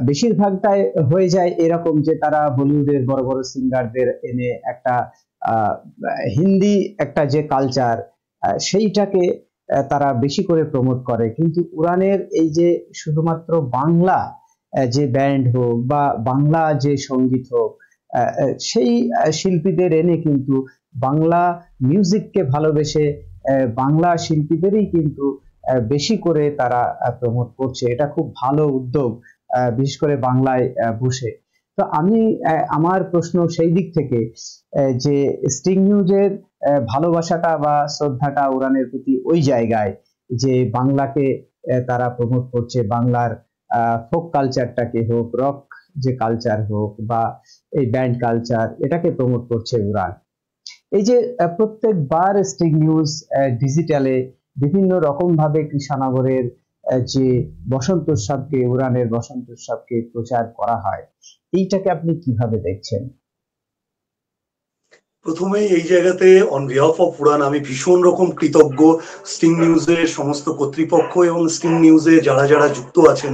বেশিরভাগটাই হয়ে যায় এরকম যে তারা বলিউডের বড় বড় সিঙ্গারদের এনে একটা হিন্দি একটা যে কালচার সেইটাকে তারা বেশি করে প্রমোট করে। কিন্তু উড়ানের এই যে শুধুমাত্র বাংলা যে ব্যান্ড হোক বা বাংলা যে সঙ্গীত হোক, সেই শিল্পীদের এনে কিন্তু বাংলা মিউজিককে ভালোবেসে বাংলা শিল্পীদেরই কিন্তু বেশি করে তারা প্রমোট করছে। এটা খুব ভালো উদ্যোগ, বিশেষ করে বাংলায় বসে। তো আমি আমার প্রশ্ন সেই দিক থেকে যে স্টিং নিউজের ভালোবাসাটা বা শ্রদ্ধাটা উড়ানের প্রতি ওই জায়গায় যে বাংলাকে তারা প্রমোট করছে, বাংলার ফোক কালচারটাকে হোক, রক যে কালচার হোক বা এই ব্যান্ড কালচার, এটাকে প্রমোট করছে উড়ান। এই যে প্রত্যেকবার স্টিং নিউজ ডিজিটালে বিভিন্ন রকম ভাবে কৃষ্ণনগরের যে বসন্ত উৎসবকে, উড়ানের বসন্ত উৎসবকে প্রচার করা হয়, এইটাকে আপনি কিভাবে দেখছেন? প্রথমে এই জায়গাতে অন বিহাফ অফ উড়ান আমি ভীষণ রকম কৃতজ্ঞ স্টিং নিউজের সমস্ত কর্তৃপক্ষ এবং স্টিং নিউজে যারা যারা যুক্ত আছেন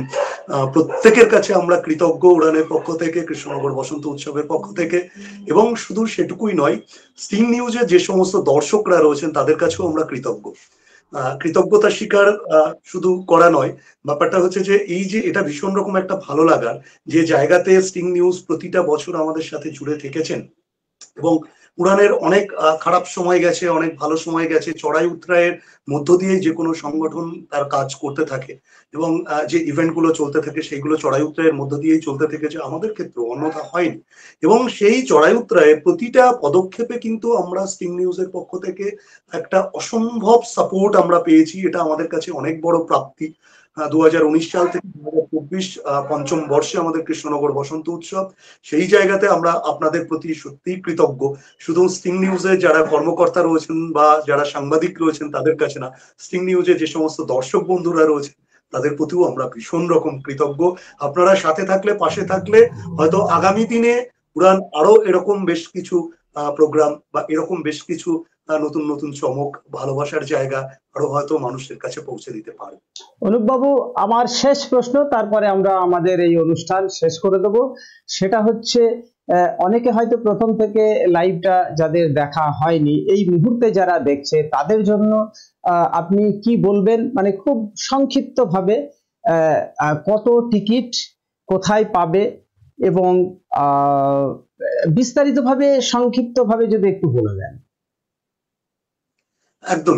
প্রত্যেকের কাছে আমরা কৃতজ্ঞ, উড়ানের পক্ষ থেকে, কৃষ্ণনগর বসন্ত উৎসবের পক্ষ থেকে। এবং শুধু সেটুকুই নয়, স্টিং নিউজে যে সমস্ত দর্শকরা রয়েছেন তাদের কাছেও আমরা কৃতজ্ঞ। কৃতজ্ঞতা স্বীকার শুধু করা নয়, ব্যাপারটা হচ্ছে যে এই যে এটা ভীষণ রকম একটা ভালো লাগার যে জায়গাতে স্টিং নিউজ প্রতিটা বছর আমাদের সাথে জুড়ে থেকেছেন। এবং উড়ানের অনেক খারাপ সময় গেছে, অনেক ভালো সময় গেছে, চড়াই উতরাইয়ের মধ্য দিয়ে যে কোনো সংগঠন তার কাজ করতে থাকে, এবং যে ইভেন্ট গুলো চলতে থাকে সেইগুলো চড়াই উতরাইয়ের মধ্য দিয়েই চলতে থেকেছে, আমাদের ক্ষেত্রে অন্যথা হয়নি। এবং সেই চড়াই উতরাইয়ের প্রতিটা পদক্ষেপে কিন্তু আমরা স্টিং নিউজের পক্ষ থেকে একটা অসম্ভব সাপোর্ট আমরা পেয়েছি, এটা আমাদের কাছে অনেক বড় প্রাপ্তি। 2019 সাল থেকে 2024 পঞ্চম বর্ষে আমাদের কৃষ্ণনগর বসন্ত উৎসব, সেই জায়গাতে আমরা আপনাদের প্রতি সত্যিই কৃতজ্ঞ। শুধু স্টিং নিউজে যারা কর্মকর্তা রয়েছেন বা যারা সাংবাদিক রয়েছেন তাদের কাছে না, স্টিং নিউজে যে সমস্ত দর্শক বন্ধুরা রয়েছেন তাদের প্রতিও আমরা ভীষণ রকম কৃতজ্ঞ। আপনারা সাথে থাকলে, পাশে থাকলে হয়তো আগামী দিনে উড়ান আরো এরকম বেশ কিছু প্রোগ্রাম বা এরকম বেশ কিছু নতুন নতুন চমক, ভালোবাসার জায়গা আরো হয়তো মানুষের কাছে পৌঁছে দিতে পারে। অনুপবাবু, আমার শেষ প্রশ্ন, তারপরে আমরা আমাদের এই অনুষ্ঠান শেষ করে দেব। সেটা হচ্ছে অনেকে হয়তো প্রথম থেকে লাইভটা যাদের দেখা হয়নি, এই মুহূর্তে যারা দেখছে তাদের জন্য আপনি কি বলবেন, মানে খুব সংক্ষিপ্ত ভাবে কত টিকিট কোথায় পাবে এবং বিস্তারিতভাবে সংক্ষিপ্তভাবে যদি একটু বলে দেন। একদম।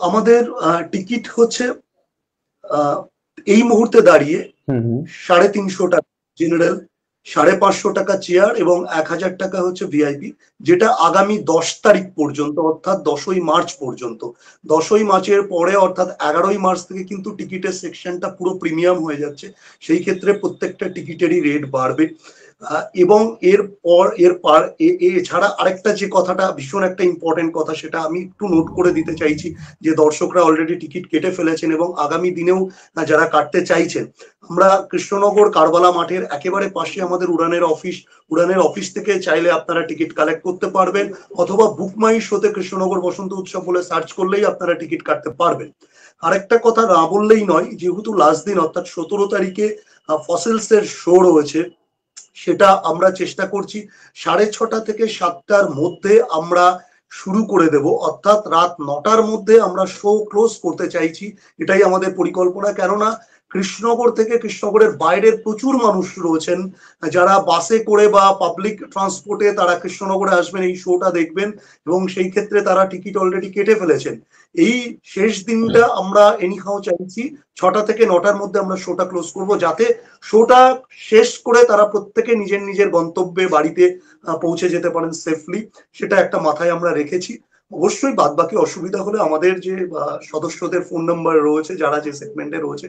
আমাদের টিকিট হচ্ছে এই মুহূর্তে দাঁড়িয়ে 350 টাকা জেনারেল, 550 টাকা চেয়ার এবং 1000 টাকা হচ্ছে ভিআইপি, যেটা আগামী 10 তারিখ পর্যন্ত অর্থাৎ 10ই মার্চ পর্যন্ত। 10ই মার্চের পরে অর্থাৎ 11ই মার্চ থেকে কিন্তু টিকিটের সেকশনটা পুরো প্রিমিয়াম হয়ে যাচ্ছে, সেই ক্ষেত্রে প্রত্যেকটা টিকিটেরই রেট বাড়বে। এবং এছাড়া আরেকটা যে কথাটা ভীষণ একটা ইম্পর্টেন্ট কথা, সেটা আমি একটু নোট করে দিতে চাইছি, যে দর্শকরা অলরেডি টিকিট কেটে ফেলেছেন এবং আগামী দিনেও যারা কাটতে চাইছেন, আমরা কৃষ্ণনগর কারবালা মাঠের একেবারে পাশে আমাদের উড়ানের অফিস থেকে চাইলে আপনারা টিকিট কালেক্ট করতে পারবেন, অথবা বুক মাই শোতে কৃষ্ণনগর বসন্ত উৎসব বলে সার্চ করলেই আপনারা টিকিট কাটতে পারবেন। আরেকটা কথা না বললেই নয়, যেহেতু লাস্ট দিন অর্থাৎ 17 তারিখে ফসিলস এর শো রয়েছে, সেটা আমরা চেষ্টা করছি 6:30 থেকে 7টার মধ্যে আমরা শুরু করে দেব, অর্থাৎ রাত 9টার মধ্যে আমরা শো ক্লোজ করতে চাইছি, এটাই আমাদের পরিকল্পনা। কেননা কৃষ্ণনগর থেকে কৃষ্ণনগরের বাইরের প্রচুর মানুষ রয়েছেন যারা বাসে করে বা পাবলিক ট্রান্সপোর্টে তারা কৃষ্ণনগরে আসবেন, এই শোটা দেখবেন, এবং সেই ক্ষেত্রে তারা টিকিট অলরেডি কেটে ফেলেছেন। এই শেষ দিনটা আমরা এনিহাও চাইছি 6টা থেকে 9টার মধ্যে আমরা শোটা ক্লোজ করব, যাতে শোটা শেষ করে তারা প্রত্যেকে নিজের নিজের গন্তব্যে বাড়িতে পৌঁছে যেতে পারেন সেফলি, সেটা একটা মাথায় আমরা রেখেছি। অবশ্যই বাদ বাকি অসুবিধা হলে আমাদের যে সদস্যদের ফোন নাম্বার রয়েছে, যারা যে সেগমেন্টে রয়েছে,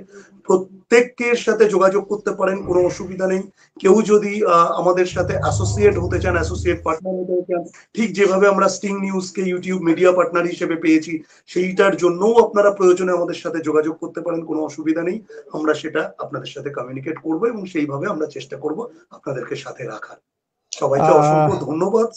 প্রত্যেকের সাথে যোগাযোগ করতে পারেন, কোনো অসুবিধা নেই। কেউ যদি আমাদের সাথে অ্যাসোসিয়েট হতে চান, অ্যাসোসিয়েট পার্টনার হতে চান, ঠিক যেভাবে আমরা স্টিং নিউজকে ইউটিউব মিডিয়া পার্টনার হিসেবে পেয়েছি, সেইটার জন্যও আপনারা প্রয়োজনে আমাদের সাথে যোগাযোগ করতে পারেন, কোনো অসুবিধা নেই। আমরা সেটা আপনাদের সাথে কমিউনিকেট করব এবং সেইভাবে আমরা চেষ্টা করব আপনাদেরকে সাথে রাখার। সবাইকে অসংখ্য ধন্যবাদ।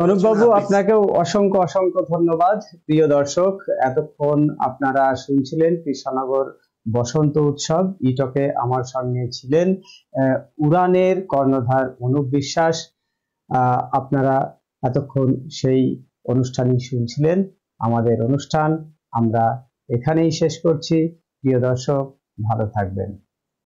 অনুপবাবু, আপনাকেও অসংখ্য অসংখ্য ধন্যবাদ। প্রিয় দর্শক, এতক্ষণ আপনারা শুনছিলেন কৃষ্ণনগর বসন্ত উৎসব। ইটকে আমার সঙ্গে ছিলেন উড়ানের কর্ণধার অনুপ বিশ্বাস। আপনারা এতক্ষণ সেই অনুষ্ঠানই শুনছিলেন। আমাদের অনুষ্ঠান আমরা এখানেই শেষ করছি। প্রিয় দর্শক, ভালো থাকবেন।